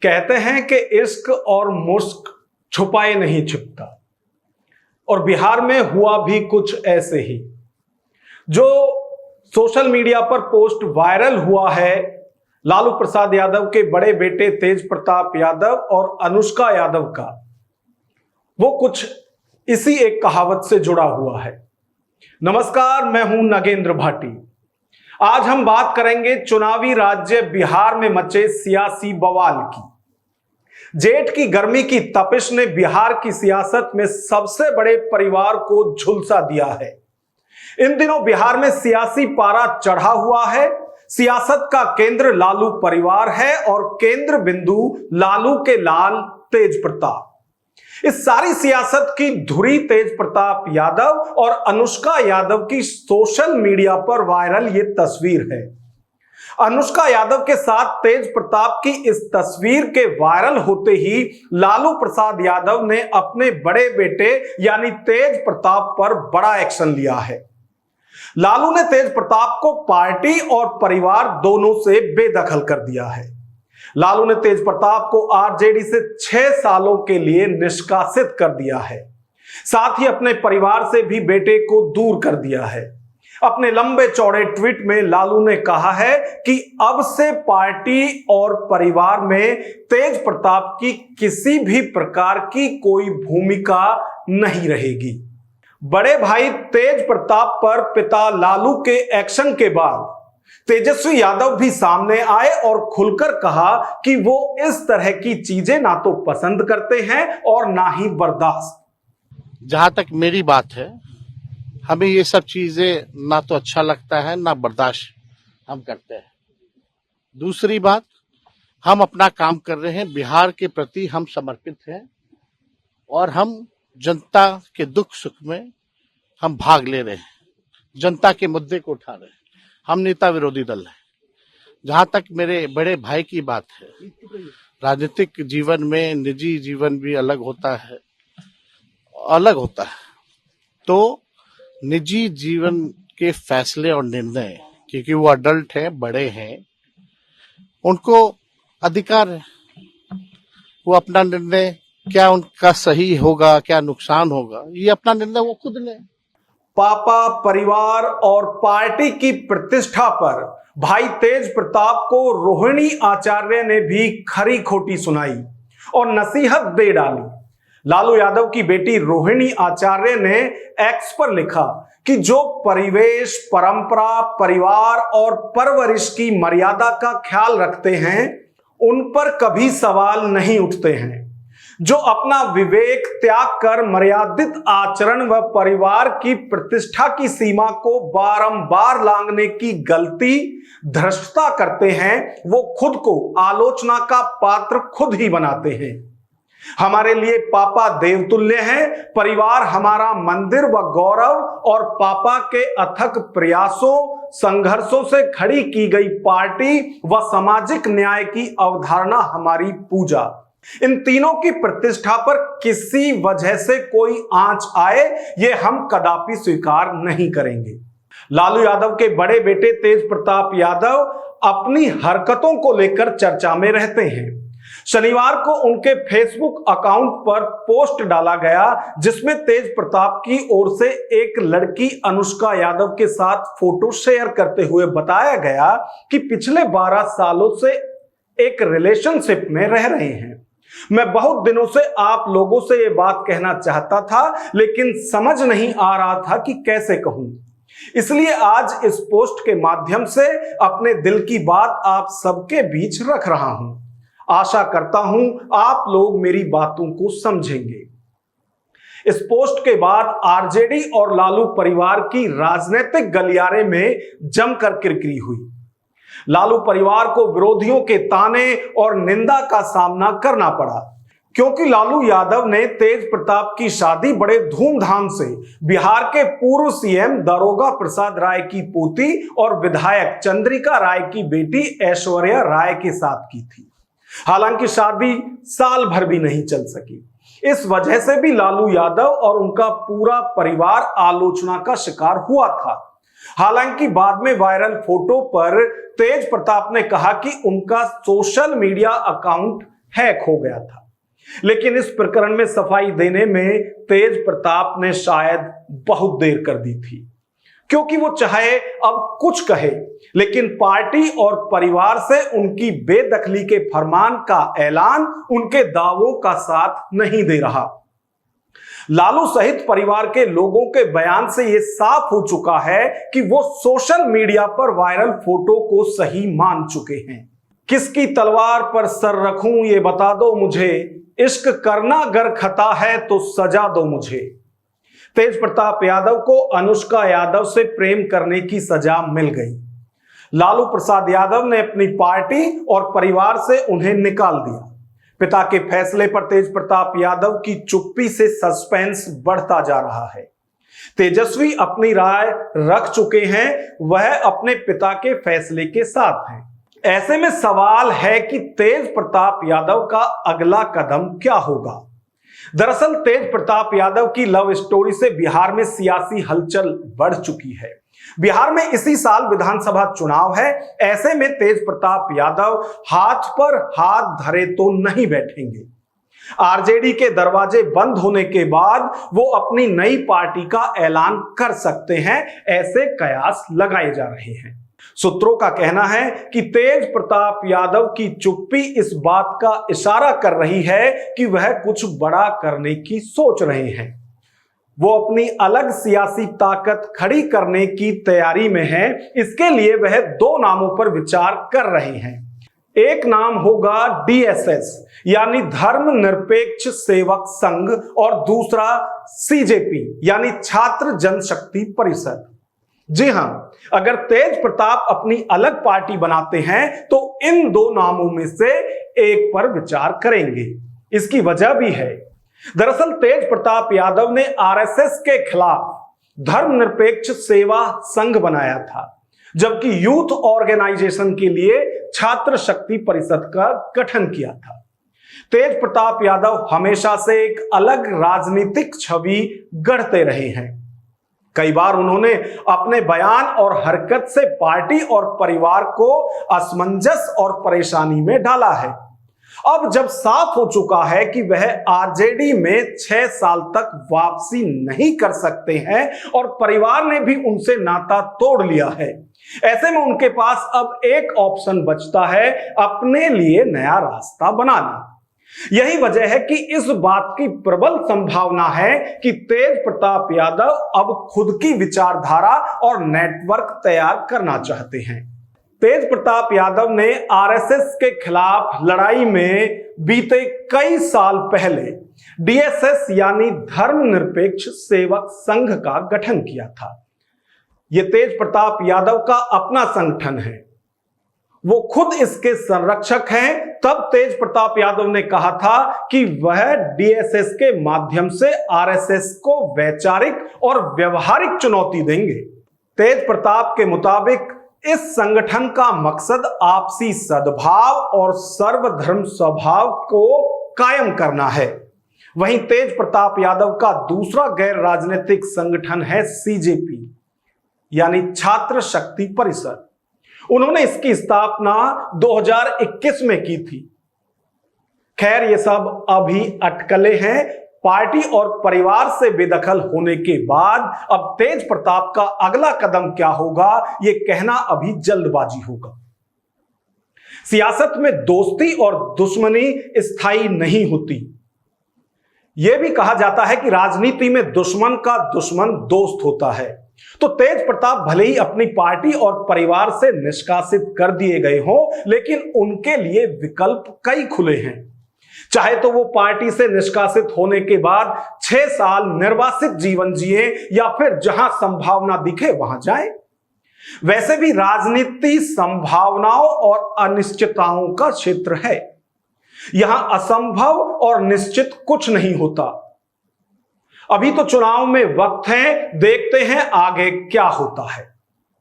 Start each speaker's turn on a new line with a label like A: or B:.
A: कहते हैं कि इश्क और मुश्क छुपाए नहीं छिपता, और बिहार में हुआ भी कुछ ऐसे ही। जो सोशल मीडिया पर पोस्ट वायरल हुआ है लालू प्रसाद यादव के बड़े बेटे तेज प्रताप यादव और अनुष्का यादव का, वो कुछ इसी एक कहावत से जुड़ा हुआ है। नमस्कार, मैं हूं नगेंद्र भाटी। आज हम बात करेंगे चुनावी राज्य बिहार में मचे सियासी बवाल की। जेठ की गर्मी की तपिश ने बिहार की सियासत में सबसे बड़े परिवार को झुलसा दिया है। इन दिनों बिहार में सियासी पारा चढ़ा हुआ है। सियासत का केंद्र लालू परिवार है और केंद्र बिंदु लालू के लाल तेज प्रताप। इस सारी सियासत की धुरी तेज प्रताप यादव और अनुष्का यादव की सोशल मीडिया पर वायरल ये तस्वीर है। अनुष्का यादव के साथ तेज प्रताप की इस तस्वीर के वायरल होते ही लालू प्रसाद यादव ने अपने बड़े बेटे यानी तेज प्रताप पर बड़ा एक्शन लिया है। लालू ने तेज प्रताप को पार्टी और परिवार दोनों से बेदखल कर दिया है। लालू ने तेज प्रताप को आरजेडी से 6 सालों के लिए निष्कासित कर दिया है। साथ ही अपने परिवार से भी बेटे को दूर कर दिया है। अपने लंबे चौड़े ट्वीट में लालू ने कहा है कि अब से पार्टी और परिवार में तेज प्रताप की किसी भी प्रकार की कोई भूमिका नहीं रहेगी। बड़े भाई तेज प्रताप पर पिता लालू के एक्शन के बाद तेजस्वी यादव भी सामने आए और खुलकर कहा कि वो इस तरह की चीजें ना तो पसंद करते हैं और ना ही बर्दाश्त।
B: जहां तक मेरी बात है, हमें ये सब चीजें ना तो अच्छा लगता है ना बर्दाश्त हम करते हैं। दूसरी बात, हम अपना काम कर रहे हैं, बिहार के प्रति हम समर्पित हैं और हम जनता के दुख सुख में हम भाग ले रहे हैं, जनता के मुद्दे को उठा रहे हैं। हम नेता विरोधी दल है। जहां तक मेरे बड़े भाई की बात है, राजनीतिक जीवन में निजी जीवन भी अलग होता है। तो निजी जीवन के फैसले और निर्णय, क्योंकि वो अडल्ट हैं, बड़े हैं, उनको अधिकार है। वो अपना निर्णय, क्या उनका सही होगा क्या नुकसान होगा, ये अपना निर्णय वो खुद लें।
A: पापा, परिवार और पार्टी की प्रतिष्ठा पर भाई तेज प्रताप को रोहिणी आचार्य ने भी खरी खोटी सुनाई और नसीहत दे डाली। लालू यादव की बेटी रोहिणी आचार्य ने एक्स पर लिखा कि जो परिवेश, परंपरा, परिवार और परवरिश की मर्यादा का ख्याल रखते हैं, उन पर कभी सवाल नहीं उठते हैं। जो अपना विवेक त्याग कर मर्यादित आचरण व परिवार की प्रतिष्ठा की सीमा को बारंबार लांघने की गलती, धृष्टता करते हैं, वो खुद को आलोचना का पात्र खुद ही बनाते हैं। हमारे लिए पापा देवतुल्य हैं, परिवार हमारा मंदिर व गौरव, और पापा के अथक प्रयासों, संघर्षों से खड़ी की गई पार्टी व सामाजिक न्याय की अवधारणा हमारी पूजा। इन तीनों की प्रतिष्ठा पर किसी वजह से कोई आंच आए, ये हम कदापि स्वीकार नहीं करेंगे। लालू यादव के बड़े बेटे तेज प्रताप यादव अपनी हरकतों को लेकर चर्चा में रहते हैं। शनिवार को उनके फेसबुक अकाउंट पर पोस्ट डाला गया जिसमें तेज प्रताप की ओर से एक लड़की अनुष्का यादव के साथ फोटो शेयर करते हुए बताया गया कि पिछले 12 सालों से एक रिलेशनशिप में रह रहे हैं। मैं बहुत दिनों से आप लोगों से ये बात कहना चाहता था, लेकिन समझ नहीं आ रहा था कि कैसे कहूं। इसलिए आज इस पोस्ट के माध्यम से अपने दिल की बात आप सबके बीच रख रहा हूं। आशा करता हूं आप लोग मेरी बातों को समझेंगे। इस पोस्ट के बाद आरजेडी और लालू परिवार की राजनीतिक गलियारे में जमकर किरकिरी हुई। लालू परिवार को विरोधियों के ताने और निंदा का सामना करना पड़ा, क्योंकि लालू यादव ने तेज प्रताप की शादी बड़े धूमधाम से बिहार के पूर्व सीएम दारोगा प्रसाद राय की पोती और विधायक चंद्रिका राय की बेटी ऐश्वर्या राय के साथ की थी। हालांकि शादी साल भर भी नहीं चल सकी। इस वजह से भी लालू यादव और उनका पूरा परिवार आलोचना का शिकार हुआ था। हालांकि बाद में वायरल फोटो पर तेज प्रताप ने कहा कि उनका सोशल मीडिया अकाउंट हैक हो गया था। लेकिन इस प्रकरण में सफाई देने में तेज प्रताप ने शायद बहुत देर कर दी थी, क्योंकि वो चाहे अब कुछ कहे, लेकिन पार्टी और परिवार से उनकी बेदखली के फरमान का ऐलान उनके दावों का साथ नहीं दे रहा। लालू सहित परिवार के लोगों के बयान से यह साफ हो चुका है कि वो सोशल मीडिया पर वायरल फोटो को सही मान चुके हैं। किसकी तलवार पर सर रखूं ये बता दो मुझे, इश्क करना अगर खता है तो सजा दो मुझे। तेज प्रताप यादव को अनुष्का यादव से प्रेम करने की सजा मिल गई। लालू प्रसाद यादव ने अपनी पार्टी और परिवार से उन्हें निकाल दिया। पिता के फैसले पर तेज प्रताप यादव की चुप्पी से सस्पेंस बढ़ता जा रहा है। तेजस्वी अपनी राय रख चुके हैं, वह अपने पिता के फैसले के साथ हैं। ऐसे में सवाल है कि तेज प्रताप यादव का अगला कदम क्या होगा। दरअसल तेज प्रताप यादव की लव स्टोरी से बिहार में सियासी हलचल बढ़ चुकी है। बिहार में इसी साल विधानसभा चुनाव है। ऐसे में तेज प्रताप यादव हाथ पर हाथ धरे तो नहीं बैठेंगे। आरजेडी के दरवाजे बंद होने के बाद वो अपनी नई पार्टी का ऐलान कर सकते हैं, ऐसे कयास लगाए जा रहे हैं। सूत्रों का कहना है कि तेज प्रताप यादव की चुप्पी इस बात का इशारा कर रही है कि वह कुछ बड़ा करने की सोच रहे हैं। वो अपनी अलग सियासी ताकत खड़ी करने की तैयारी में है। इसके लिए वह दो नामों पर विचार कर रहे हैं। एक नाम होगा डीएसएस यानी धर्मनिरपेक्ष सेवक संघ, और दूसरा सीजेपी यानी छात्र जनशक्ति परिषद। जी हां, अगर तेज प्रताप अपनी अलग पार्टी बनाते हैं तो इन दो नामों में से एक पर विचार करेंगे। इसकी वजह भी है। दरअसल तेज प्रताप यादव ने आरएसएस के खिलाफ धर्मनिरपेक्ष सेवा संघ बनाया था, जबकि यूथ ऑर्गेनाइजेशन के लिए छात्र शक्ति परिषद का गठन किया था। तेज प्रताप यादव हमेशा से एक अलग राजनीतिक छवि गढ़ते रहे हैं। कई बार उन्होंने अपने बयान और हरकत से पार्टी और परिवार को असमंजस और परेशानी में डाला है। अब जब साफ हो चुका है कि वह आरजेडी में 6 साल तक वापसी नहीं कर सकते हैं और परिवार ने भी उनसे नाता तोड़ लिया है, ऐसे में उनके पास अब एक ऑप्शन बचता है, अपने लिए नया रास्ता बनाना। यही वजह है कि इस बात की प्रबल संभावना है कि तेज प्रताप यादव अब खुद की विचारधारा और नेटवर्क तैयार करना चाहते हैं। तेज प्रताप यादव ने आरएसएस के खिलाफ लड़ाई में बीते कई साल पहले डीएसएस यानी धर्मनिरपेक्ष सेवक संघ का गठन किया था। यह तेज प्रताप यादव का अपना संगठन है, वो खुद इसके संरक्षक हैं। तब तेज प्रताप यादव ने कहा था कि वह डीएसएस के माध्यम से आरएसएस को वैचारिक और व्यवहारिक चुनौती देंगे। तेज प्रताप के मुताबिक इस संगठन का मकसद आपसी सद्भाव और सर्वधर्म स्वभाव को कायम करना है। वहीं तेज प्रताप यादव का दूसरा गैर राजनीतिक संगठन है सीजेपी यानी छात्र शक्ति परिषद। उन्होंने इसकी स्थापना 2021 में की थी। खैर, ये सब अभी अटकलें हैं। पार्टी और परिवार से बेदखल होने के बाद अब तेज प्रताप का अगला कदम क्या होगा, ये कहना अभी जल्दबाजी होगा। सियासत में दोस्ती और दुश्मनी स्थायी नहीं होती। यह भी कहा जाता है कि राजनीति में दुश्मन का दुश्मन दोस्त होता है। तो तेज प्रताप भले ही अपनी पार्टी और परिवार से निष्कासित कर दिए गए हों, लेकिन उनके लिए विकल्प कई खुले हैं। चाहे तो वो पार्टी से निष्कासित होने के बाद 6 साल निर्वासित जीवन जिए या फिर जहां संभावना दिखे वहां जाए। वैसे भी राजनीति संभावनाओं और अनिश्चितताओं का क्षेत्र है। यहां असंभव और निश्चित कुछ नहीं होता। अभी तो चुनाव में वक्त है, देखते हैं आगे क्या होता है।